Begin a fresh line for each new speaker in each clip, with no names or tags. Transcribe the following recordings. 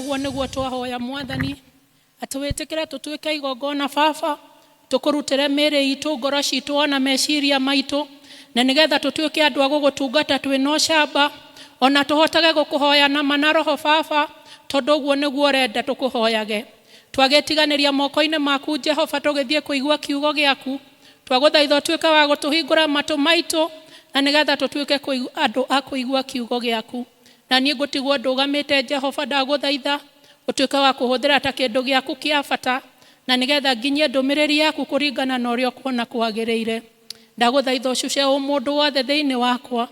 uguo niguo twahoya Mwathani atwitikire tutwike igongona baba tukurutire miri itu ngoro citu ona meciria maitu na nigetha tutwike andu agugutungata twino shamba ona tuhotage gukuhoya na mana roho baba tondu uguo niguo urenda tukuhoyage twagetiganiria moko-ini maku Jehova tugithie kuigua kiugo giaku twaguthaitha twike wa gutuhingura matu maitu na nigetha tutwike andu akuigua kiugo giaku na nie ngutigwo ndugamite Jehova ndaguthaitha utwike wa kuhuthira ta kindu giaku kia bata na nigetha nginyie ndumiriri yaku kuringana na uria kuona kwagiriire ndaguthaitha ucuce umundu wothe thiini wakwa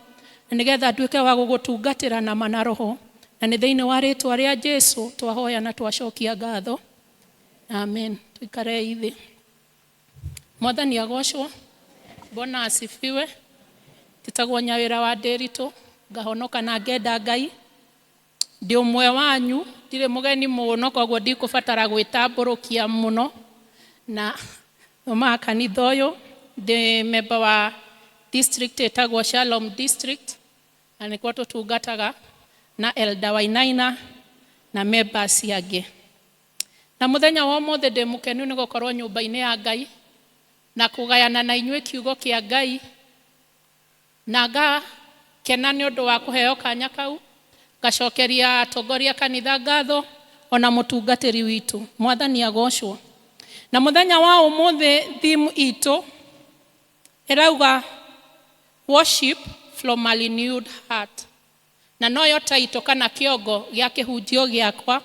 na nigetha ndwike wa gugutungatira na mana roho na ni thiini wa ritwa ria Jesu twahoya na twacokia ngatho amen. Tuikare hivi. Mwathani agocwo Bwana asifiwe. Titagwo Nyawira wa Nderitu ngahonoka na ngenda Ngai ndi umwe wanyu ndire mugeni muno koguo ndikubatara gwitamburukia muno na ma kanitha uyu ndi member wa district etagwo Shalom district na nikuo tutungataga na Elder Wainaina na members yake na muthenya wa mothe ndi mukenu ni gukorwo nyumba-ini ya Ngai na kugayana na inywe kiugo kia Ngai na ngakena ni undu wa kuheo kanya kau gacokeria atongoria kanitha ngatho ona mutungatiri witu Mwathani agocwo na muthenya wa umuthe theme itu irauga worship from a renewed heart na noyo taito kana kiongo gia kihunjio giakwa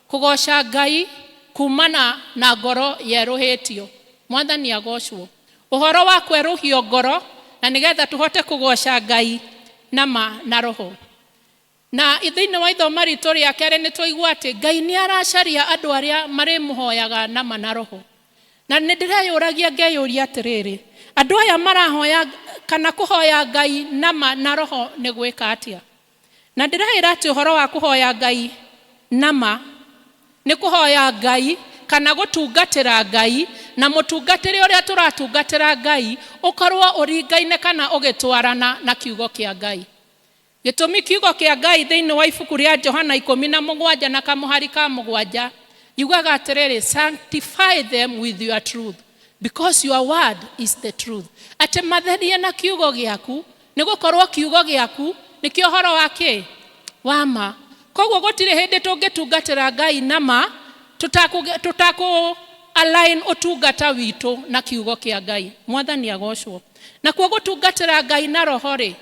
kugoca Ngai kumana na ngoro yeruhitio Mwathani agocwo uhoro wa kweruhio ngoro na nigetha tuhote kugoca Ngai na roho na ithiini wa ithoma ritu ria kere ni twaigua ati Ngai ni aracaria andu aria mari muhoyaga na mana roho na ni ndireyuragia ngeyuria atiriri andu aya marahoya kana kuhoya Ngai na mana roho ni gwika atia na ndirahira ati uhoro wa kuhoya Ngai nama ni kuhoya Ngai kana gutungatira Ngai na mutungatiri uria turatungatira Ngai ukorwo uringaine kana ugitwarana na kiugo kia Ngai gitumi kiugo kia Ngai thiini wa ibuku ria Johana 17 na kamuhari ka 7 yugaga atiriri sanctify them with your truth because your word is the truth ati matherie na kiugo giaku ni gukorwo kiugo giaku ni kio horo wake wama koguo gutire hindi tungitungatira Ngai nama tutaku align utungata witu na kiugo kia Ngai Mwathani agocwo na kuo gutungatira Ngai na roho ri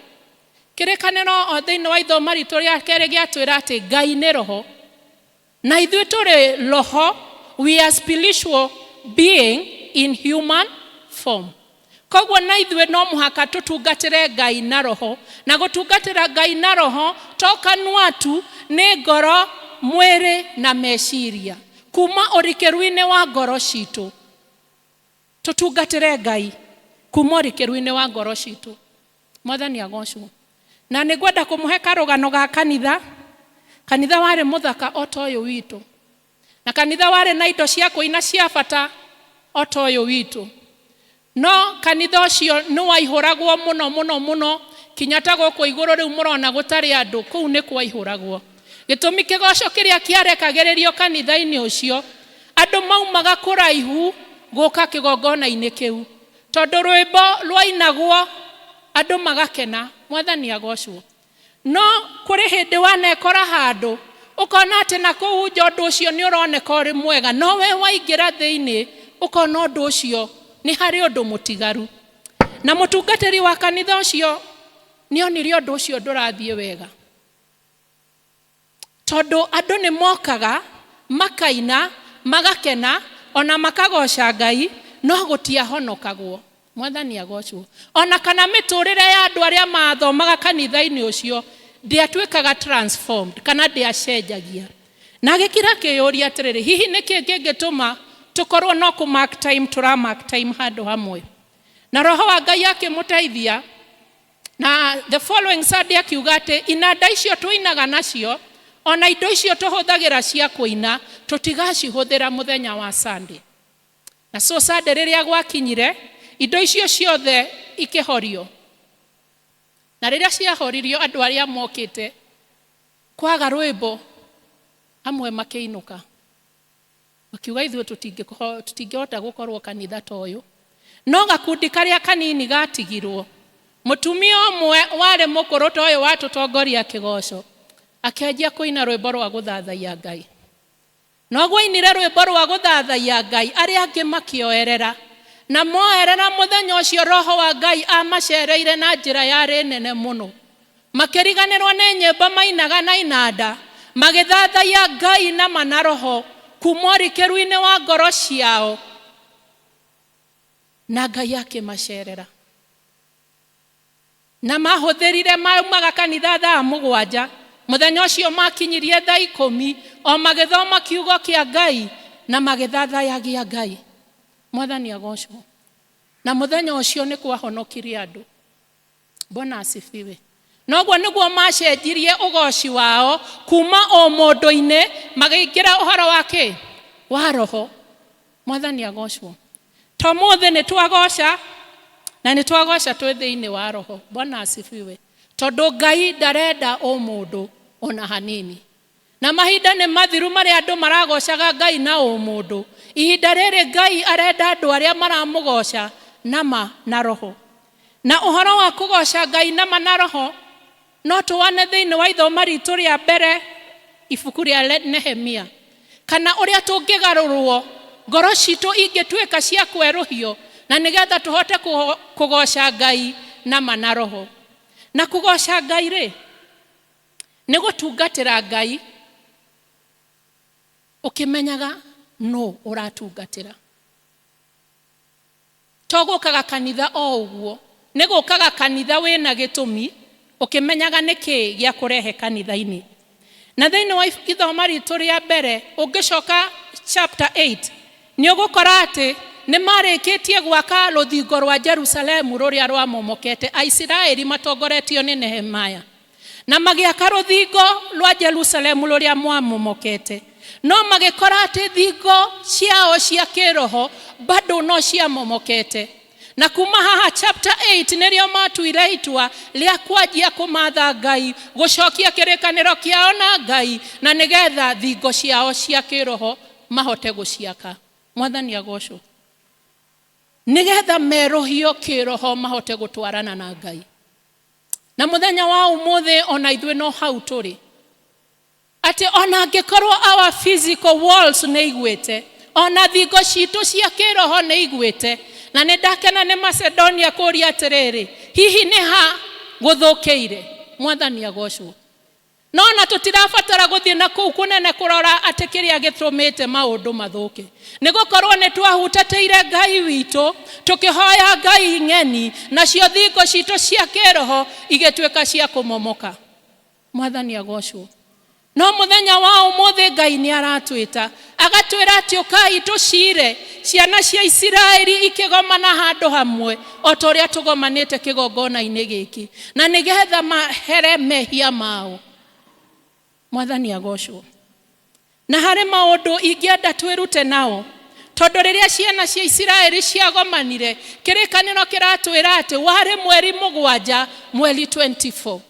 kirikaniro o thiini wa ithoma ritu ria kere giatwira ati Ngai ni roho na ithuĩ tũrĩ roho we are spiritual being in human form koguo na ithuĩ no muhaka tutungatire Ngai na roho na gutungatira Ngai na roho tokanwatu ni ngoro mwiri na meciria kuma urikeru-ini wa ngoro citu tutungatire Ngai kuma urikeru-ini wa ngoro citu Mwathani agocwo na nigwenda kumuhe karugano ga kanitha wari muthaka otoyo witu na kanitha wari na indo cia kuina cia bata otoyo witu no kanitha ucio ni waihuragwo muno kinyata guku iguru riu murona gutari andu kuu ni kwaihuragwo gitumi kigoco kiria kiarekagiririo kanitha-ini ucio andu maumaga kuraihu guka kigongona-ini kiu tondu rwimbo rwainagwo andu magakena Mwathani agocwo no kuri hindi wanekora handu ukona ati na kuu njondu ucio ni uroneka uri mwega no we waingira thiini ukona undu ucio ni hari undu mutigaru na mutungatiri wa kanitha ucio ni onire undu ucio ndurathie wega tondu andu ni mokaga makaina magakena ona makagoca Ngai no gutiahonokagwo Mwathani agocwo ona kana miturire ya andu aria mathomaga kanitha-ini ucio ndiatwikaga transformed kana ndiacenjagia na gikira kiyuria atiriri hihi niki kingituma tukorwo no ku mark time mark time handu hamwe na roho wa Ngai akimuteithia na the following Sunday akiuga ati inanda icio tuinaga nacio ona indo icio tuhuthagira cia kuina tutigacihuthira muthenya wa Sunday na so Sunday riria gwakinyire indo icio ciothe ikihorio na riria ciahoririo andu aria mokite kwaga rwimbo amwe makĩinũka makiuga ithuĩ tũtingĩhota gũkorwo kanitha ta ũyũ. No gakundi karĩa kanini gatigirwo, mũtumia ũmwe warĩ mũkũrũ ta ũyũ watũtongoria kĩgoco akĩanjia kũina rwĩmbo rwa gũthathaiya Ngai. No gwainire rwĩmbo rwa gũthathaiya Ngai, arĩa angĩ makĩoerera, na moerera mũthenya ũcio roho wa Ngai amacereire na njĩra yarĩ nene mũno. Makĩriganĩrwo nĩ nyĩmbo mainaga na inanda, magĩthathaiya Ngai na manaroho kuma ũrikĩru-inĩ wa ngoro ciao, na Ngai akĩmacerera. Na mahũthĩrire maumaga kanitha thaa 7, mũthenya ũcio makinyirie thaa 10, o magĩthoma kiugo kĩa Ngai na magĩthathayagia Ngai. Mwathani agocwo. Na mũthenya ũcio nĩ kwahonokirie andũ. Bwana asifiwe. Noguo nĩguo macenjirie ũgoci wao kuma o mũndũ-inĩ magĩikĩra ũhoro wake wa roho. Mwathani agocwo. Tũmũthĩ nĩ twagoca na nĩ twagoca twĩ thĩinĩ wa roho. Bwana asifiwe. Tondũ Ngai ndarenda o mũndũ ona hanini. Na mahinda nĩ mathiru marĩa andũ maragocaga Ngai na o mũndũ. Ihinda rĩrĩ Ngai arenda andũ arĩa maramũgoca nama na roho. Na ũhoro wa kũgoca Ngai nama na roho no tũwane thĩinĩ wa ithoma ritũ rĩa mbere ibuku rĩa Nehemia. Kana ũrĩa tũngĩgarũrwo ngoro citũ ingĩtuĩka cia kwerũhio na nĩgetha tũhote kũgoca Ngai nama na roho. Na kũgoca Ngai rĩ nĩ gũtungatĩra Ngai ũkĩmenyaga no ũratungatĩra. To gũkaga kanitha o ũguo, nĩ gũkaga kanitha wĩna gĩtũmi ũkĩmenyaga nĩkĩ gĩa kũrehe kanitha-inĩ. Na thĩinĩ wa ithoma ritũ rĩa mbere ũngĩcoka chapter 8 nĩ ũgũkora atĩ nĩ marĩkĩtie gwaka rũthingo rwa Jerusalemu rũrĩa rwamomokete. Aisiraeli matongoretio nĩ Nehemia na magĩaka rũthingo rwa Jerusalemu rũrĩa mwamomokete. No magĩkora atĩ thingo ciao cia kĩroho bado no ciamomokete. Na kuma haha chapter 8 nĩrĩo matuire itua rĩa kwanjia kũmatha Ngai, gũcokia kĩrĩkanĩro kĩao na Ngai, na nĩgetha thingo ciao cia kĩroho mahote gũciaka. Mwathani agocwo. Nĩgetha merũhio kĩroho mahote gũtwarana na Ngai. Na mũthenya wa ũmũthĩ ona ithuĩ no hau tũrĩ. Ati ona angĩkorwo our physical walls nĩ igwĩte, ona thingo citũ cia kĩroho nĩ igwĩte. Na nĩ ndakena nĩ Macedonia kũria atĩrĩrĩ, hihi nĩ ha gũthũkĩire? Mwathani agocwo. No na tũtirabatara gũthiĩ na kũu kũnene kũrora atĩ kĩrĩa gĩtũmĩte maũndũ mathũke. Nĩ gũkorwo nĩ twahutatĩire Ngai witũ, tũkĩhoya Ngai ng'eni, nacio thingo citũ cia kĩroho igĩtuĩka cia kũmomoka. Mwathani agocwo. No mũthenya wa ũmũthĩ Ngai nĩ aratwĩta, agatwĩra atĩ ũkai tũcire ciana cia Isiraeli ikĩgomana handũ hamwe o ta ũrĩa tũgomanĩte kĩgongona-inĩ gĩkĩ, na nĩgetha mahere mehia mao. Mwathani agocwo. Na harĩ maũndũ ingĩenda twĩrute nao, tondũ rĩrĩa ciana cia Isiraeli ciagomanire, kĩrĩkanĩro kĩratwĩra atĩ warĩ mweri 7 mweri 24.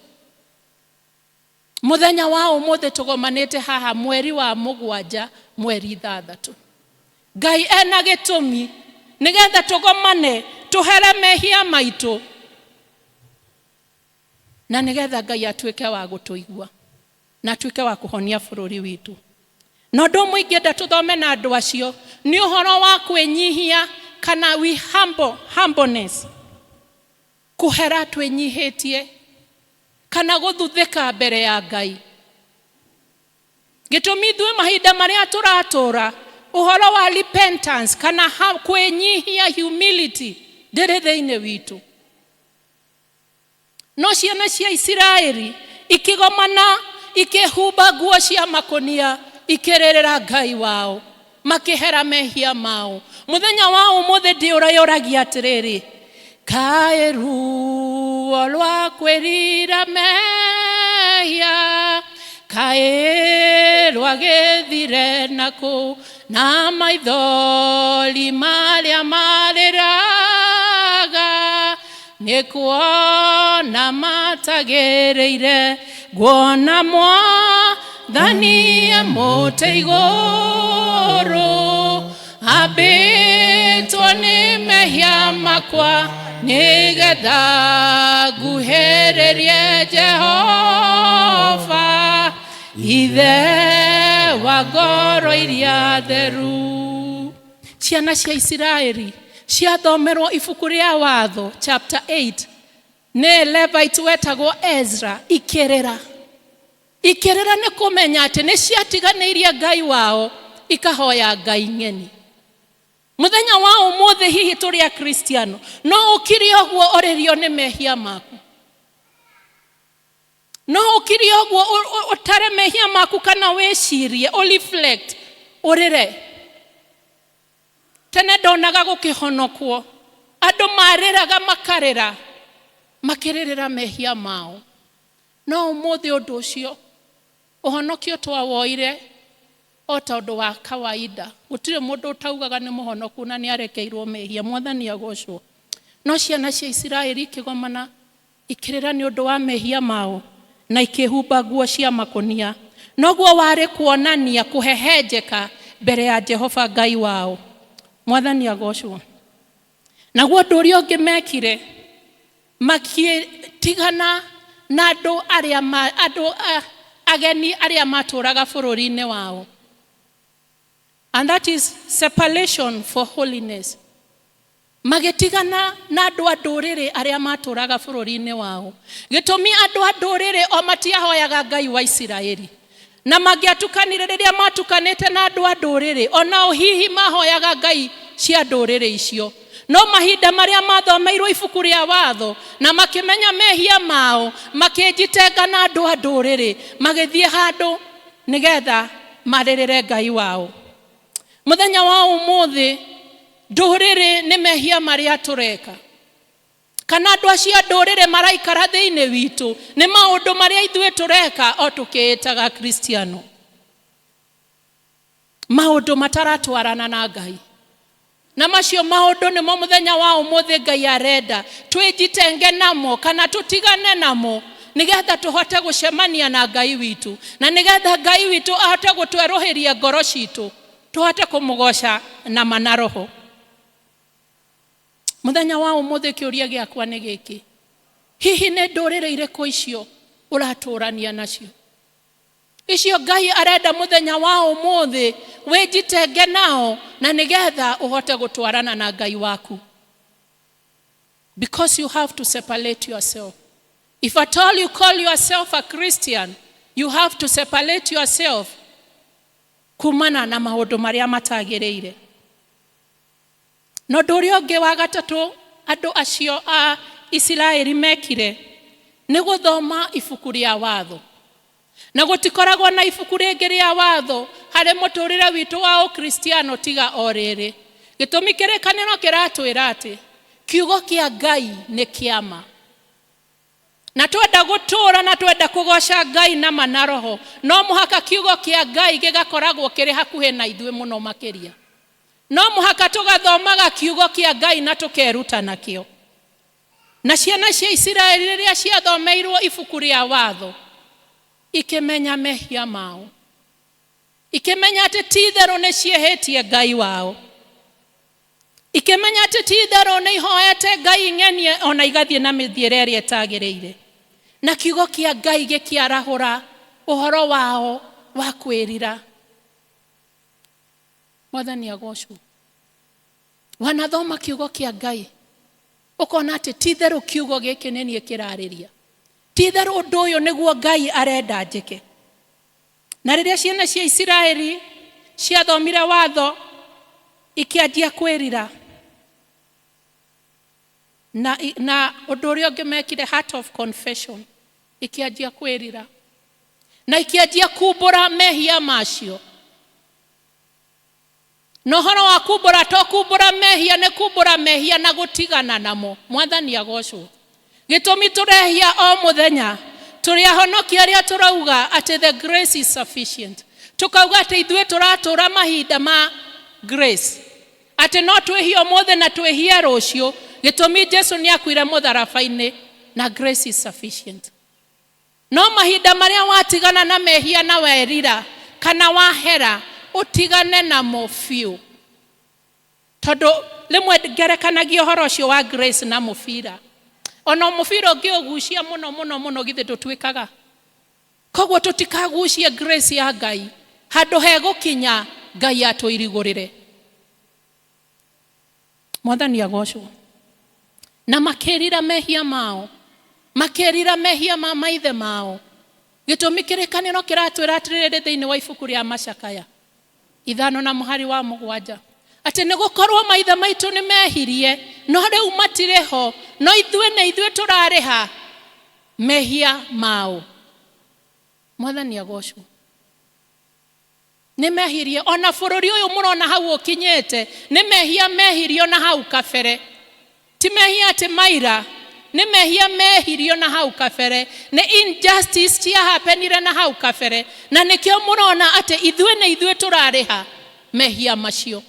Mũthenya wa ũmũthĩ tũgomanĩte haha mweri wa 7 mweri 6. Ngai ena gĩtũmi nĩgetha tũgomane tũhere mehia maitũ, na nĩgetha Ngai atuĩke wa gũtũigua na atuĩke wa kũhonia bũrũri witũ. No ũndũ ũmwe ingĩenda tũthome na andũ acio nĩ ũhoro wa kwĩnyihia, kana humbleness, kũhera twĩnyihĩtie kana gũthuthĩka mbere ya Ngai. Gĩtũmi ithuĩ mahinda marĩa tũratũra, ũhoro wa repentance kana kwĩnyihia, humility, ndĩrĩ thĩinĩ witũ. No ciana cia Isiraeli ikĩgomana, ikĩhumba nguo cia makũnia, ikĩrĩrĩra Ngai wao, makĩhera mehia mao. Mũthenya wa ũmũthĩ ndĩũragia atĩrĩrĩ, kaĩ ruo rwa kwĩrira mehia, kaĩ rwagĩthire nakũ, na maithori marĩa marĩraga, nĩ kuona matagĩrĩire, nguona Mwathani mũtĩ igũrũ, ambĩtwo nĩ mehia makwa, nĩgetha nguhĩrĩrie Jehova, ithe wa ngoro iria theru. Ciana cia Isiraeli ciathomerwo ibuku rĩa watho chapter 8 nĩ Levite wetagwo Ezra ikĩrĩra nĩ kũmenya atĩ nĩ ciatiganĩirie Ngai wao ikahoya ngai ng'eni. Mũthenya wa ũmũthĩ hihi tũrĩ Akristiano no ũkiri ũguo ũrĩrio nĩ mehia maku, no ũkiri ũguo ũtare mehia maku kana wĩcirie reflect ũrĩre. Tene ndonaga gũkĩhonokwo andũ marĩraga makarĩra makĩrĩrĩra mehia mao, no ũmũthĩ ũndũ ũcio ũhonokio twawoire o ta ũndũ wa kawaida. Gũtirĩ mũndũ ũtaugaga nĩ mũhonoku na nĩ arekeirwo mehia. Mwathani agocwo. No ciana cia Isiraeli ikĩgomana ikĩrĩra nĩ ũndũ wa mehia mao na ikĩhumba nguo cia makũnia. Noguo warĩ kuonania kũhehenjeka mbere ya Jehova Ngai wao. Mwathani agocwo. Naguo ũndũ ũrĩa ũngĩ mekire makĩtigana na andũ ageni arĩa matũraga bũrũri-inĩ wao. And that is separation for holiness. Magĩtigana na andũ a ndũrĩrĩ arĩa matũraga bũrũri-inĩ wao. Gĩtũmi andũ a ndũrĩrĩ o matiahoyaga Ngai wa Isiraeli. Na mangĩatukanire rĩrĩa matukanĩte na andũ a ndũrĩrĩ, onao hihi mahoyaga ngai cia ndũrĩrĩ icio. No mahinda marĩa mathomeirwo ibuku rĩa watho na makĩmenya mehia mao, makĩnjitenga na andũ a ndũrĩrĩ, magĩthiĩ handũ nĩgetha marĩrĩre Ngai wao. Mũthenya wa ũmũthĩ ndũrĩrĩ nĩ mehia marĩa tũreka, kana andũ acio ndũrĩrĩ maraikara thĩinĩ witũ nĩ maũndũ marĩa ithuĩ tũreka o tũkĩĩtaga Kristiano, maũndũ mataratwarana na Ngai. Na macio maũndũ nĩmo mũthenya wa ũmũthĩ Ngai arenda twĩjitenge namo kana tũtigane namo, nĩgetha tũhote gũcemania na Ngai witũ, na nĩgetha Ngai witũ ahote gũtwerũhĩria ngoro citũ, tũhote kũmũgoca na manaroho. Mũthenya wa ũmũthĩ kĩũria gĩakwa nĩ gĩkĩ: hihi nĩ ndũrĩrĩ irĩkũ icio ũratũrania nacio? Icio Ngai arenda mũthenya wa ũmũthĩ wĩjitenge nao, na nĩgetha ũhote gũtwarana na Ngai waku. Because you have to separate yourself. If at all you call yourself a Christian, you have to separate yourself kumana na maũndũ marĩa matagĩrĩire. No ũndũ ũrĩa ũngĩ wa gatatũ andũ acio a Isiraeli mekire nĩ gũthoma ibuku rĩa watho. Na gũtikoragwo na ibuku rĩngĩ rĩa watho harĩ mũtũrĩre witũ wa ũkristiano tiga o rĩrĩ. Gĩtũmi kĩrĩkanĩro kĩratwĩra atĩ kiugo kĩa Ngai nĩ kĩama, na twenda gũtũra na twenda kũgoca Ngai na manaroho, no mũhaka kiugo kĩa Ngai gĩgakoragwo kĩrĩ hakuhĩ na ithuĩ mũno makĩria. No mũhaka tũgathomaga kiugo kĩa Ngai na tũkeruta nakĩo. Na ciana cia Isiraeli rĩrĩa ciathomeirwo ibuku rĩa watho, ikĩmenya mehia mao, ikĩmenya atĩ ti-itherũ nĩ ciehĩtie Ngai wao, ikĩmenya atĩ ti-itherũ nĩ ihoete Ngai ng'eni ona igathiĩ na mĩthiĩre ĩrĩa ĩtagĩrĩire. Na kiugo kĩa Ngai gĩkĩarahũra ũhoro wao wa kwĩrira. Mwathani agocwo. Wanathoma kiugo kĩa Ngai, ũkona atĩ ti-itherũ kiugo gĩkĩ nĩ niĩ kĩrarĩria. Ti-itherũ ũndũ ũyũ nĩguo Ngai arenda njĩke. Na rĩrĩa ciana cia Isiraeli ciathomire watho, ikĩanjia kwĩrira. Na ũndũ ũrĩa ũngĩ mekire, heart of confession, ikĩanjia kwĩrira. Na ikĩanjia kumbũra mehia macio. No ũhoro wa kumbũra to kumbũra mehia, nĩ kumbũra mehia na gũtigana namo. Mwathani agocwo. Gĩtũmi tũrehia o mũthenya, tũrĩ ahonokia arĩa tũrauga atĩ the grace is sufficient. Tukauga atĩ ithuĩ tũratũra mahinda ma grace, atĩ no twĩhie ũmũthĩ na twĩhie rũciũ. Gĩtũmi Jesu nĩ akuire mũtharaba-inĩ na grace is sufficient. No mahinda marĩa watigana na mehia na werira, kana wahera utigane na mofio todo lemwe gerekanagia horo cio wa grace na mufira ona mufira ngiogucia muno githe tutwikaga kogwo tutikagucia grace ya Ngai handu he gukinya Ngai atwirigurire Mwathani agocwo na makirira mehia mao makirira mehia ma maithe mao gitumi kirikaniro kiratwira atiriri thiini wa ibuku ria Macakaya 5 wa 7 ati nigukorwo maithe maitu ni mehirie no riu matireho no ithuĩ turariha mehia mao Mwathani agocwo ni mehirie ona bururi uyu murona hau ukinyete ni mehia mehirio na hau kabere ti mehia ati maira ni mehia mehirio na hau kabere ni injustice cia happenire na hau kabere na nikio murona ati ithuĩ turariha mehia macio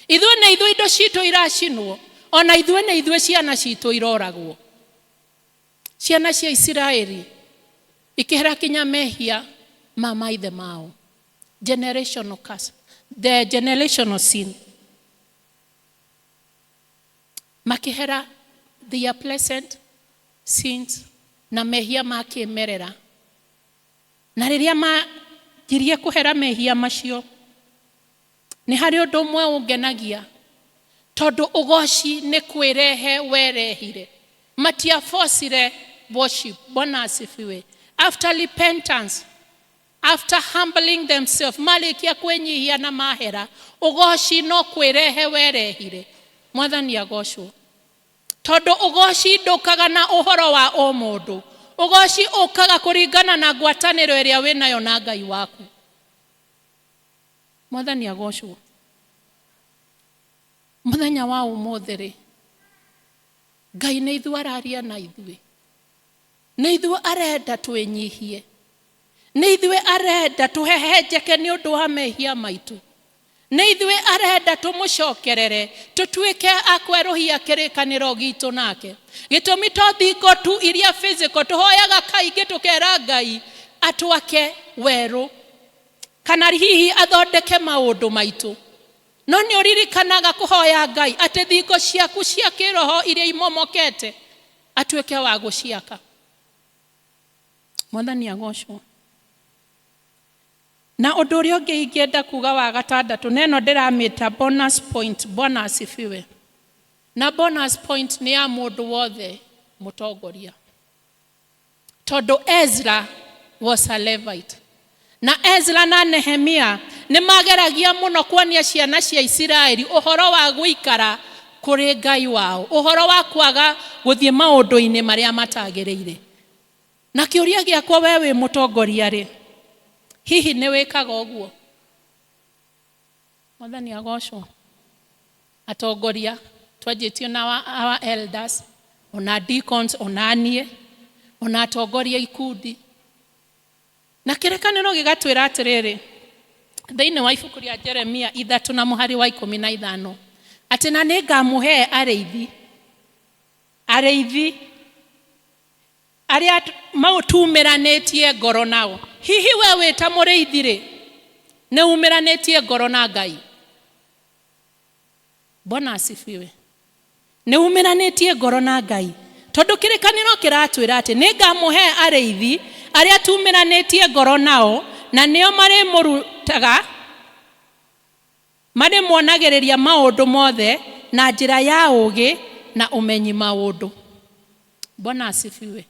ithuĩ indo citu iracinwo ona ithuĩ ciana citu iroragwo ciana cia Israeli ikihera kinya mehia ma maithe mao generational curse the generational sin makihera their pleasant sins na mehia makimerera na riria majirie kuhera mehia macio ni hari undu mwe ungenagia tondu ugoci ni kwirehe werehire matia forcire worship Bwana asifiwe after repentance after humbling themselves malikia kwenyihia na mahera ugoci no kwirehe werehire Mwathani agocwo tondu ugoci ndukaga na uhoro wa o mundu ugoci ukaga kuringana na ngwataniro iria winayo na Ngai waku Mwathani agocwo muthenya wa umuthiri Ngai ni ithu araria na ithuĩ ni ithu arenda twinyihie ni ithu arenda tuhehenjeke ni undu wa mehia maitu ni ithu arenda tumucokerere tutwike akweruhia kirikaniro gitu nake gitumi to thingo tu iria physical tuhoyaga kaingi tukera Ngai atwake weru kana hihi athondeke maundu maitu no ni uririkanaga kuhoya Ngai ati thingo ciaku cia kiroho iria imomokete atweke wa guciaka Mwathani agocwo na undu uria ungi ingienda kuga wa gatandatu neno ndiramita bonus point Bwana asifiwe na bonus point ni ya mundu wothe mutongoria tondu Ezra was a Levite na Ezra na Nehemia ni mageragia muno kuonia ciana cia Israeli uhoro wa guikara kuri Ngai wao uhoro wa kwaga guthie maundu-ini maria matagiriire na kiuria giakwa wewe mutongoria ri hihi ni wikaga uguo Mwathani agocwo atongoria twanjitio na our elders ona deacons ona nie ona atongoria ikundi na kirekaniro gigatwira atiriri thiini wa ibuku ria Jeremia 3 wa 15 ati na ningamuhe areithi aria mautumiranetie ngoro nao hihi we wita mureithi ri ne umiranetie ngoro na Ngai Bwana asifiwe ne umiranetie ngoro na Ngai tondu kirikaniro kiratwira ati ningamuhe areithi aria tumiranetie ngoro nao na nio mari murutaga mari monagiriria maundu mothe na njira ya ugi na umenyi maundu Bwana asifiwe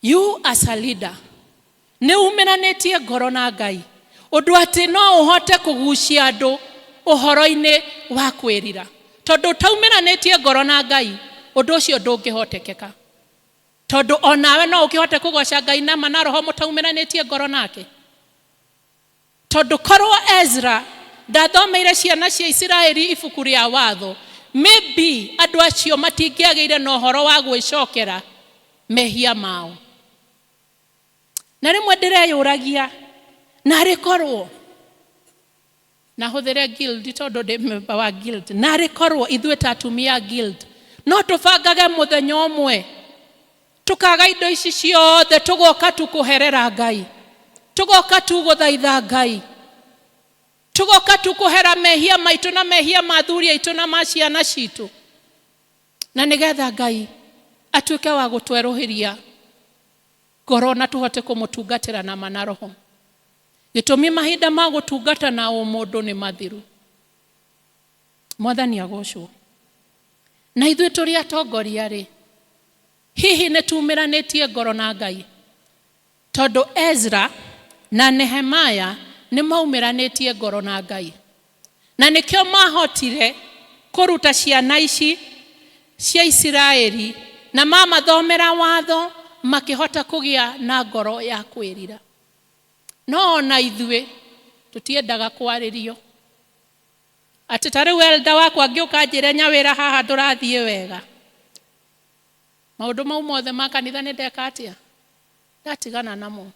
you as a leader ne umiranetie ngoro na Ngai undu ati no uhote kugucia andu uhoro-ini wa kwirira tondu taumiranetie ngoro na Ngai undu ucio ndungihotekeka tondu onawe no ukihote kugoca Ngai na mana roho mutaumiranitie ngoro nake tondu korwo Ezra ndathomeire ciana cia Israeli ibuku ria watho maybe andu acio matingiagire na uhoro wa gwicokera mehia mao na rimwe ndireyuragia na rikorwo na huthire guild tondu ndi member wa guild na rikorwo ithuĩ tatumia guild no tubangage muthenya umwe tukaga indo ici ciothe tugoka tukuherera Ngai tugoka tu guthaitha Ngai, tugoka tu kuhera mehia maitu na mehia mathuri aitu na maciana citu, na nigetha Ngai atuike wa gutweruhiria ngoro na tuhote kumutungatira na manaroho. Gitumi mahinda ma gutungata na mundu ni mathiru. Mwathani agocwo. Na ithuĩ tũrĩ atongoria rĩ, hihi nĩ tuumĩranĩtie ngoro na Ngai? Tondũ Ezra na Nehemaya nĩ maumĩranĩtie ngoro na Ngai, na nĩkĩo mahotire kũruta ciana ici cia Isiraeli na mamathomera watho makĩhota kũgĩa na ngoro ya kwĩrira. No na ithuĩ tũtiendaga kwarĩrio. Ati tarĩu elda wakwa ngĩũka njĩre nyawĩra haha ndũrathiĩ wega. Maũndũ mau mothe ma kanitha nĩ ndeka atĩa? Ndatigana namo,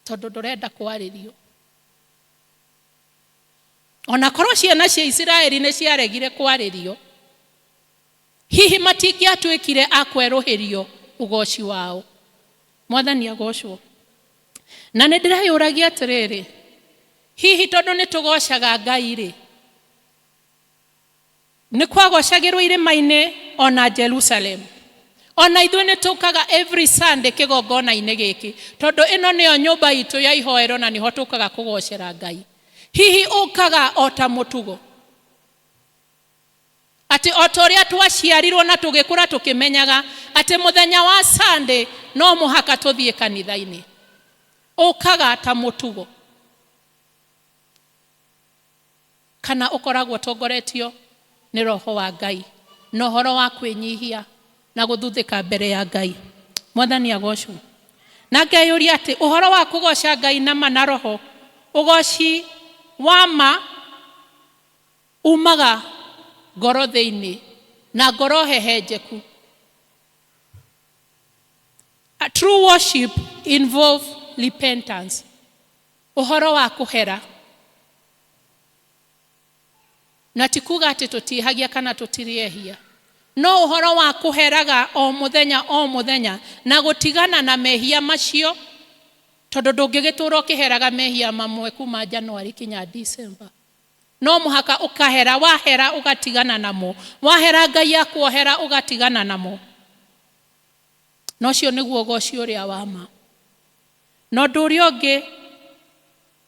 tondũ ndũrenda kwarĩrio. Ona korwo ciana cia Isiraeli nĩ ciaregire kwarĩrio, hihi matingĩatuĩkire a kwerũhĩrio ũgoci wao. Mwathani agocwo. Na nĩ ndĩreyũragia atĩrĩrĩ, hihi tondũ nĩ tũgocaga Ngai rĩ, nĩ kwagocagĩrwo irĩma-inĩ ona Jerusalem. Ona ithuĩ nĩ tũkaga every Sunday kĩgongona-inĩ gĩkĩ, tondũ ĩno nĩyo nyũmba itũ ya ihoero na nĩho tũkaga kũgocera Ngai. Hihi ũkaga o ta mũtugo atĩ o ta ũrĩa twaciarirwo na tũgĩkũra tũkĩmenyaga atĩ mũthenya wa Sunday no mũhaka tũthiĩ kanitha-inĩ? Ũkaga ta mũtugo, kana ũkoragwo tongoretio nĩ Roho wa Ngai na ũhoro wa kwĩnyihia na gũthuthĩka mbere ya Ngai? Mwathani agocwo. Na ngeyũria atĩ ũhoro wa kũgoca Ngai na ma na roho, ũgoci wa ma umaga ngoro thĩinĩ na ngoro hehenjeku. A true worship involve repentance. Ũhoro wa kũhera. Na tikuga atĩ tũtihagia kana tũtiriehia. No ũhoro wa kũheraga o mũthenya na gũtigana na mehia macio, tondũ ndũngĩgĩtũra ũkĩheraga mehia mamwe kuma January kinya December. No mũhaka ũkahera, wahera ũgatigana namo, wahera Ngai akuohera ũgatigana namo. No cio nĩguo ũgoci ũrĩa wa ma. No ũndũ ũrĩa ũngĩ,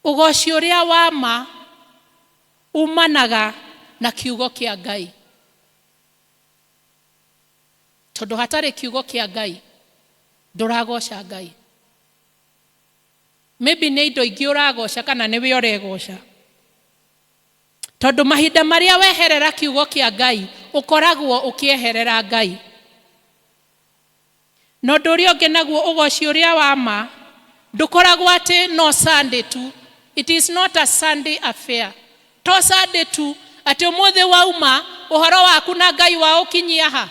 ũgoci ũrĩa wa ma umanaga na kiugo kĩa Ngai. Tondũ hatarĩ kiugo kĩa Ngai ndũragoca Ngai. Maybe nĩ indo ingĩ ũragoca kana nĩwe ũregoca. Tondũ mahinda marĩa weherera kiugo kĩa Ngai ũkoragwo ũkĩeherera Ngai. No ũndũ ũrĩa ũngĩ naguo, ũgoci ũrĩa wa ma ndũkoragwo atĩ no Sunday tu. It is not a Sunday affair. To Sunday tu atĩ ũmũthĩ wauma ũhoro waku na Ngai wa ũkinyia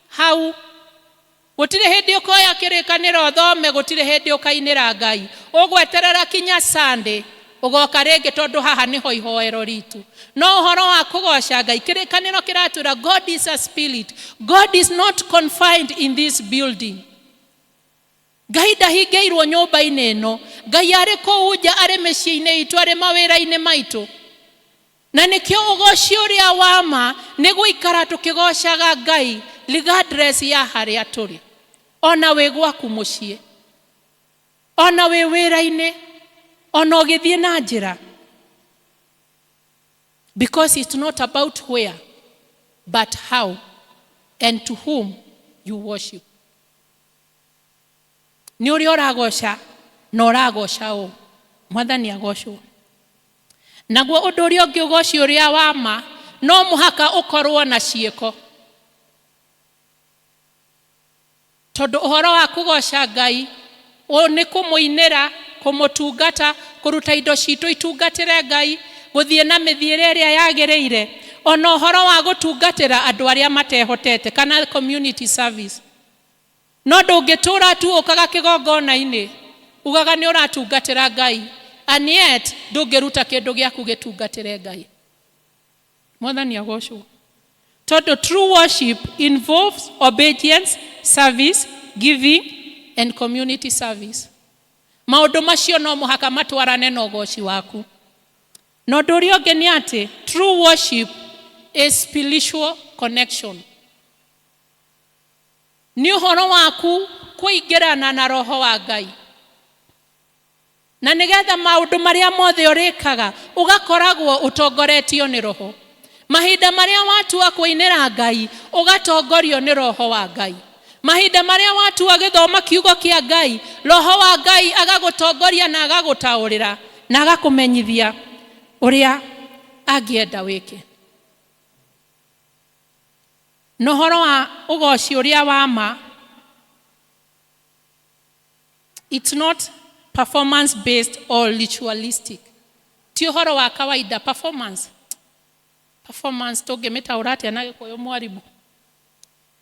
hau. Gũtirĩ hĩndĩ ũkoya kĩrĩkanĩro thome, gũtirĩ hĩndĩ ũkainĩra Ngai. Ũgweterera kinya Sunday ũgoka rĩngĩ, tondũ haha nĩho ihoero ritũ. No ũhoro wa kũgoca Ngai, kĩrĩkanĩro kĩratwĩra God is a spirit. God is not confined in this building. Ngai ndahingĩirwo nyũmba-inĩ ĩno. Ngai arĩ kũu nja, arĩ mĩciĩ-inĩ itũ, arĩ mawĩra-inĩ maitũ. Na nĩkĩo ũgoci ũrĩa wa ma nĩ gũikara tũkĩgocaga Ngai regardless ya harĩa tũrĩ. Ona wĩ gwaku mũciĩ, ona wĩ wĩra-inĩ, ona ũgĩthiĩ na njĩra. Because it's not about where, but how and to whom you worship. Nĩ ũrĩa ũragoca na ũragoca ũũ. Mwathani agocwo. Naguo ũndũ ũrĩa ũngĩ, ũgoci ũrĩa wa ma no mũhaka ũkorwo na ciĩko. Tondũ ũhoro wa kũgoca Ngai nĩ kũmũinĩra, kũmũtungata, kũruta indo citũ itungatĩre Ngai, gũthiĩ na mĩthiĩre ĩrĩa yagĩrĩire, ona ũhoro wa gũtungatĩra andũ arĩa matehotete kana community service. No ndũngĩtũra tu ũkaga kĩgongona-inĩ ugaga nĩ ũratungatĩra Ngai, and yet ndũngĩruta kĩndũ gĩaku gĩtungatĩre Ngai. Mwathani agocwo. Tondũ true worship involves obedience, service, giving and community service. maundu macio no muhaka matwarane na ugoci waku. No ndurio ngeni ati true worship is spiritual connection. Ni uhoro waku kuingirana na roho wa Ngai. Na nigetha maundu maria mothe urikaga ugakoragwo utongoretio ni roho. Mahinda maria watu wa kuinira Ngai ugatongorio ni roho wa Ngai. Mahinda maria watu agithoma kiugo kia Ngai, roho wa Ngai agagutongoria na agagutaurira na agakumenyithia uria angienda wike. Nohoro wa ugoci uria wa ma, it's not performance based or ritualistic. Ti uhoro wa kawaida. Performance tungimitaura atia na Gikuyu mwarimu?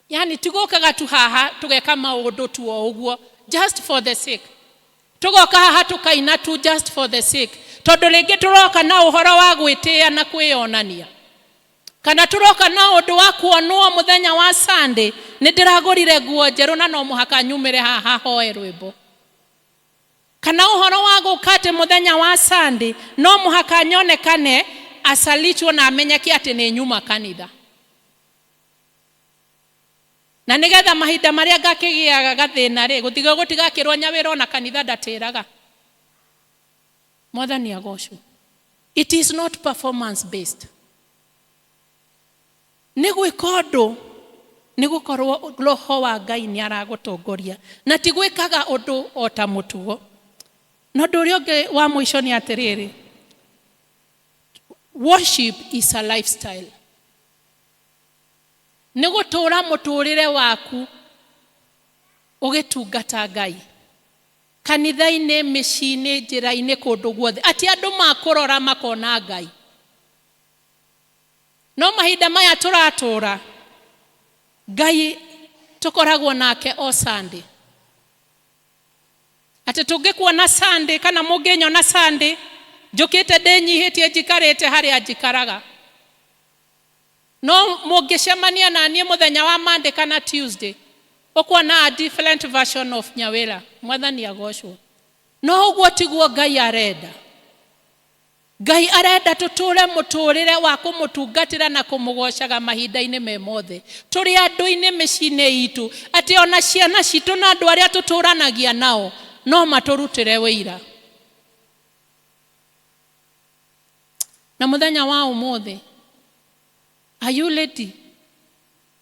Yani tugokaga tu haha tugeka maundu tu oguo just for the sake. Tugoka haha tukaina tu just for the sake. Tondu ringi turoka na uhoro wa gwitia na kwionania. Kana turoka na undu wa kuonwo muthenya wa Sunday, ni ndiragurire nguo njeru na no muhaka nyumire haha hoe rwimbo. Kana uhoro wa gukate muthenya wa Sunday, no muhaka nyonekane asalichwo na amenyeki ati ni nyuma kanitha. Na nigetha mahinda maria ngakigiaga gathina ri gutiga gutigakirwo nyawira na kanitha ndatiraga. Mwathani agocwo. It is not performance based. Ni gwika undu ni gukorwo roho wa Ngai ni aragutongoria na ti gwikaga undu o ta mutugo. No ndurio nge wa mwisho ni atiriri. Worship is a lifestyle. Ni gutura muturire waku ugitungata Ngai. Kanitha-ini, micini, njira-ini, kundu guothe. Ati andu makurora makona Ngai. No mahinda maya turatura Ngai tukoragwo nake o Sunday. Ati tungikuona Sunday kana munginyona Sunday njukite ndinyihitie njikarite haria njikaraga. No mungicemania na nie muthenya wa Monday kana Tuesday ukuona a different version of nyawira. Mwathani agocwo. No uguo tiguo Ngai arenda. Ngai arenda tuture muturire wa kumutungatira na kumugocaga mahinda-ini me mothe. Turi andu-ini micini itu ati ona ciana citu na andu aria tuturanagia nao no maturutire wira. Na muthenya wa umuthi, are you ready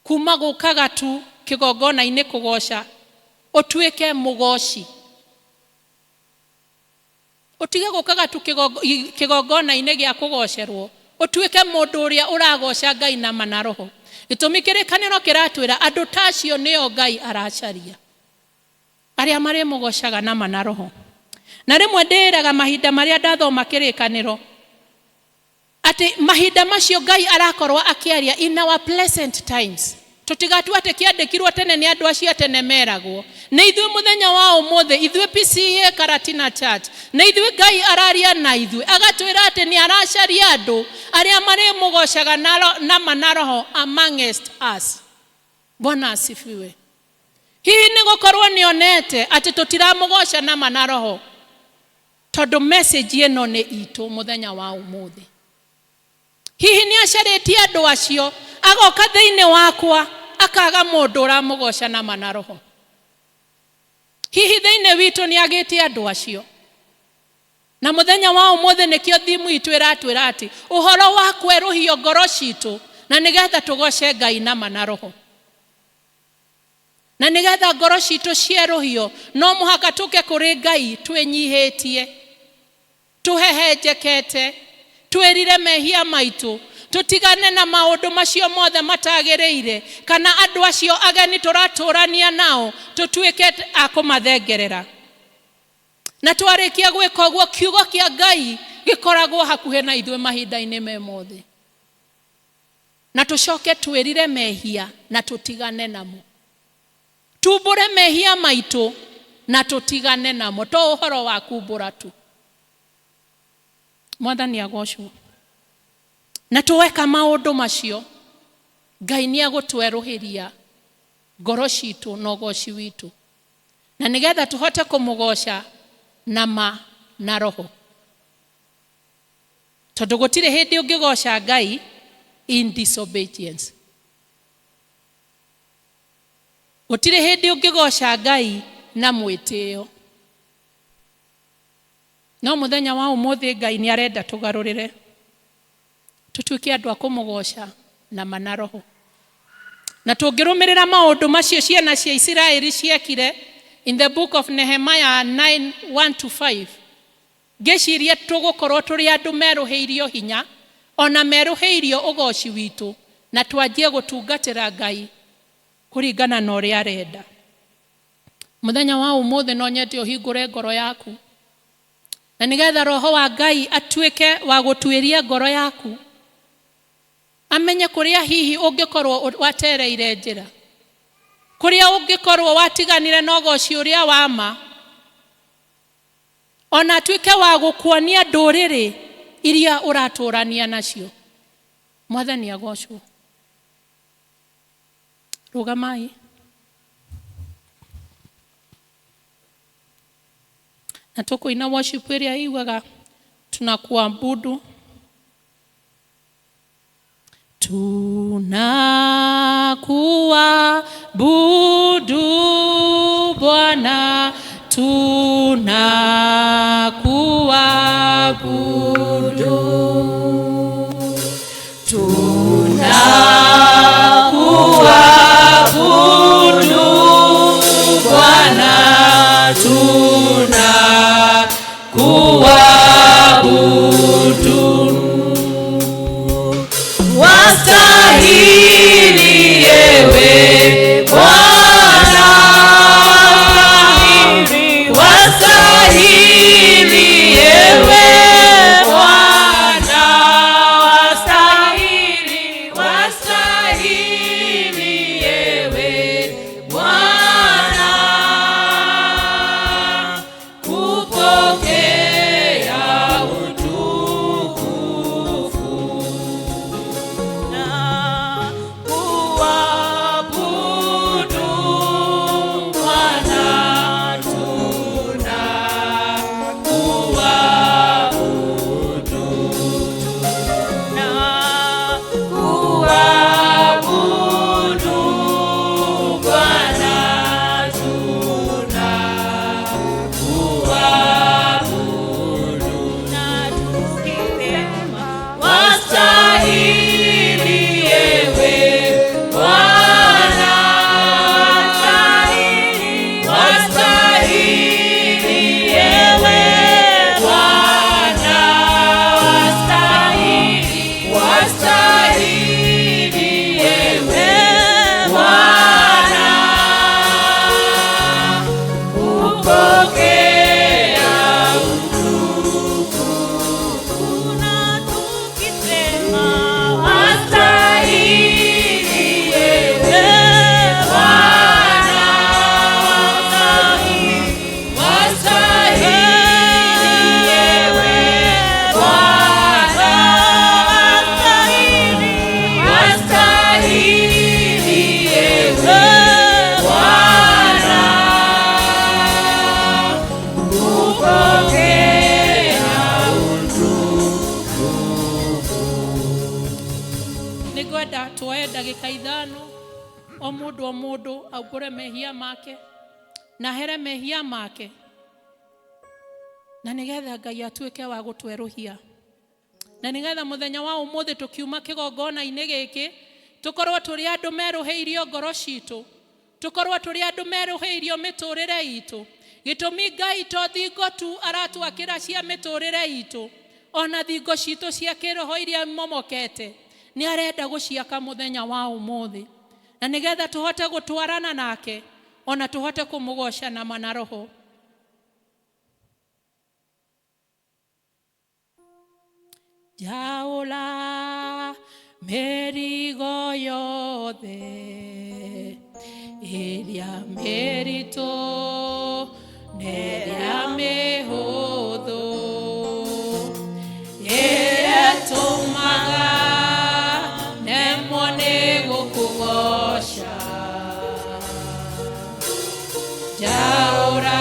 kuma gukaga tu kigongona-ini kugoca utuike mugoci? Utige gukaga tu kigongona-ini gia kugocerwo utuike mundu uria uragoca Ngai na mana roho. Gitumi kirikaniro kiratwira andu tacio nio Ngai aracaria, aria mari mugocaga na mana roho. Na rimwe ndiraga mahinda maria ndathoma kirikaniro ati mahinda macio Ngai arakorwo akiaria in our pleasant times. Tutigatu ate kiandikirwo tene ni andu acio tene meragwo. Na ithue muthenya wa umuthi ithue PCA Karatina Church na ithue Ngai araria na ithue agatwira ati ni aracaria andu aria mari mugocaga na mana roho amongst us. Bwana asifiwe. Hihi ni gukorwo nionete ati tutiramugoca na mana roho tondu message ino ni itu muthenya wa umuthi. Hihi ni acaritie andu acio agoka thiini wakwa akaga mundu uramugoca na mana roho. Hihi thiini witu ni agitie andu acio. Na muthenya wa umuthi nikio thimu itu iratwira ati uhoro wa kweruhio ngoro citu na nigetha tugoce Ngai na mana roho. Na nigetha ngoro citu cieruhio no muhaka tuke kuri Ngai twinyihitie, tuhehenjekete, twirire mehia maitu, tutigane na maundu macio mothe matagiriire kana andu acio ageni turaturania nao tutuike akumathengerera. Na twarikia gwika uguo kiugo kia Ngai gikoragwo hakuhe na ithue mahinda-ini me mothe. Na tucoke twirire mehia na tutigane namo. Tumbure mehia maitu na tutigane namo. To uhoro wa kumbura tu. Mwathani agocwo. Na tuweka maundu macio Ngai ni agutweruhiria ngoro citu na ugoci witu. Na nigetha tuhote kumugoca na roho. Tondu gutire hindi ungigoca Ngai in disobedience. Gutire hindi ungigoca Ngai na mwitio. No muthenya wa umuthi Ngai ni arenda tugarurire tutuike andu a kumugoca na roho. Na tungirumirira maundu macio ciana cia Israeli ciekire in the book of Nehemiah 9:1-5. Geciria tugukorwo turi andu meruhiirio hinya ona meruhiirio ugoci witu na twanjie gutungatira Ngai kuringana na uria arenda. Muthenya wa umuthi no nyende uhingure ngoro yaku na nigetha roho wa Ngai atuike wa gutwiria ngoro yaku, amenye kuria hihi ungikorwo watereire njira, kuria ungikorwo watiganire na ugoci uria wama, ona atuike wa gukuonia nduriri iria uraturania nacio. Mwathani agocwo. Rugamai. Na tukuina worship area iwaga tunakuabudu. Tunakuabudu Bwana, tunakuabudu. Tunakuabudu Bwana, tunakuabudu. Wastahili ewe Bwana, wastahili ewe Bwana, wastahili ewe Bwana, kupokea utukufu na kuabudu Bwana, tunakuabudu na kuabudu Bwana, tunakuabudu na tukisema wastahili ewe Bwana, wastahili ewe Bwana, wastahili ewe Bwana, kupokea utukufu na tukisema wastahili ewe Bwana, wastahili ewe Bwana, wastahili ewe Bwana, kupokea utukufu. Nigwenda tuoe ndagika ithano o mundu augure mehia make na here mehia make, na nigetha Ngai atuike wa gutweruhia, na nigetha muthenya wa umuthi tukiuma kigongona-ini giki tukorwo turi andu meruhiirio ngoro citu, tukorwo turi andu meruhiirio miturire itu. Gitumi Ngai to thingo tu aratuakira cia miturire itu, ona thingo citu cia kiroho iria momokete ni arenda guciaka muthenya wa umuthi, na nigetha tuhote gutwarana nake ona tuhote kumugoca na roho. Jaula merigo yothe iria merito neria mehuthu etumaga nemwo ni gukugoca. Jaura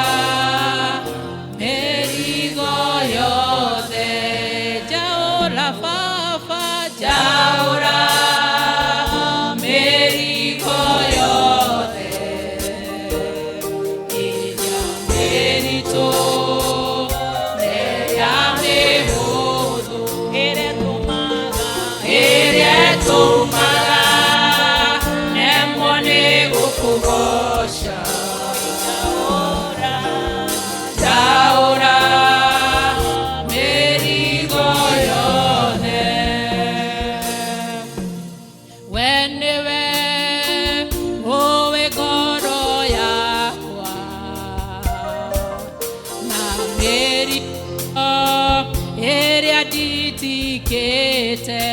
nditikite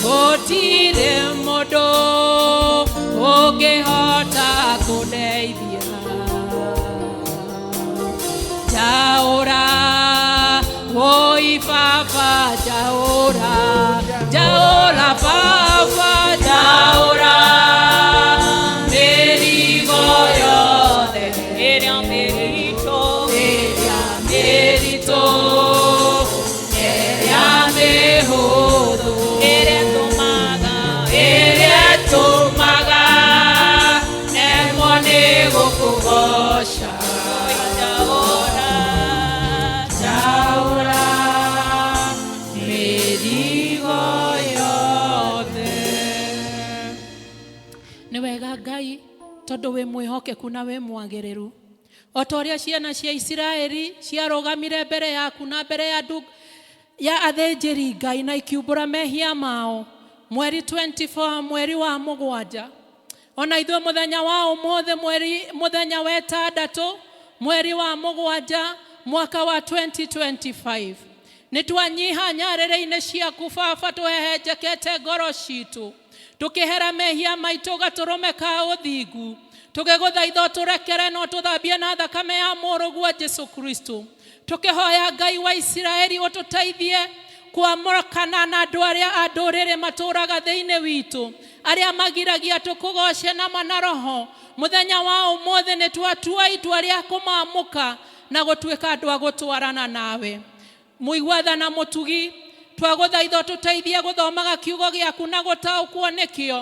gutire mundu ungihota kundeithia jaura woi papa jaura jaura papa jaura merigo yothe ere merito ere mehudu ere tumaga nemone gukugosha jaura merigo yothe. Ni wega Ngai tondu we mwihokeku na we mwagiriru otoria ciana cia Israeli ciarogamire mbere yaku na mbere ya ya athenjeri Ngai na ikiumbura mehia mao mweri 24 mweri wa mugwanja ona ithuĩ muthenya wa ũmũthĩ muthenya wa ĩtandatũ mweri wa mugwanja mwaka wa 2025 nitwanyiha nyarĩrĩ-inĩ ciaku Baba twehenjekete ngoro ciitũ tukihera mehia maitũ gatũrũme ka ũthingu tugiguthaitha ũtũrekere no tũthambie na thakame ya mũrũguo Jesu Kristo tukihoya Ngai wa Israeli ũtũteithie kuamũkana na andũ arĩa a ndũrĩrĩ matũraga thĩinĩ witũ arĩa magiragia tũkũgoce na manaroho muthenya wa ũmũthĩ nĩtwatua itua rĩa kũmamũka na gũtuĩka andũ a gũtwarana nawe mũigwatha na mũtugi twagũthaitha ũtũteithie gũthomaga kiugo gĩaku na gũtaũkwo nĩkĩo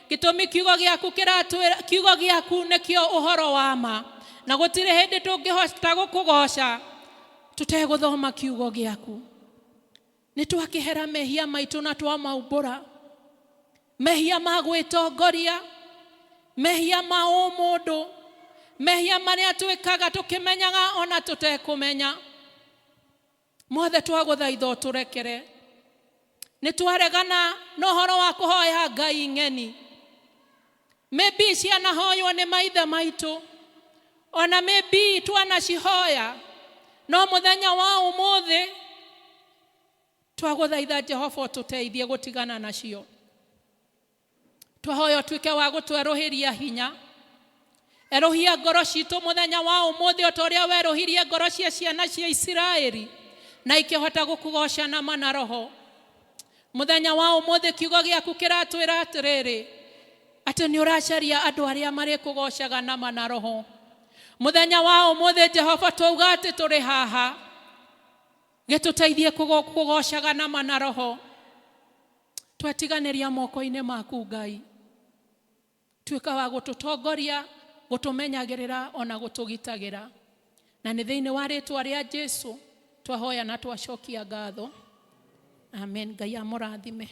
gĩtũmi kiugo gĩaku kĩratwĩra kiugo gĩaku nĩkĩo ũhoro wa ma na gũtirĩ hĩndĩ tũngĩhota gũkũgoca tutegũthoma kiugo gĩaku nĩtwakĩhera mehia maitũ na twamaumbũra mehia ma gwĩtongoria mehia ma ũmũndũ mehia marĩa twĩkaga tũkĩmenyaga ona tũtekũmenya mothe twagũthaitha ũtũrekere nĩtwaregana na ũhoro wa kũhoya Ngai ng'eni maybe cianahoywo nĩ maithe maitũ ona maybe twanacihoya no muthenya wa ũmũthĩ twagũthaitha Jehova ũtũteithie gũtigana nacio twahoya ũtuĩke wa gũtwerũhĩria hinya erũhia ngoro citũ muthenya wa ũmũthĩ o ũrĩa werũhirie ngoro cia ciana cia Isiraeli na ikihota gũkũgoca na manaroho muthenya wa ũmũthĩ kiugo gĩaku kĩratwĩra atĩrĩrĩ atĩ nĩ ũracaria andũ arĩa marĩkũgocaga na manaroho muthenya wa ũmũthĩ Jehova twauga atĩ tũrĩ haha gĩtũteithie kũgocaga na manaroho twatiganĩria moko-inĩ maku Ngai tuĩka wa gũtũtongoria gũtũmenyagĩrĩra ona gũtũgitagĩra na nĩ thĩinĩ wa rĩtwa rĩa Jesu twahoya na twacokia ngatho amen Ngai amũrathime.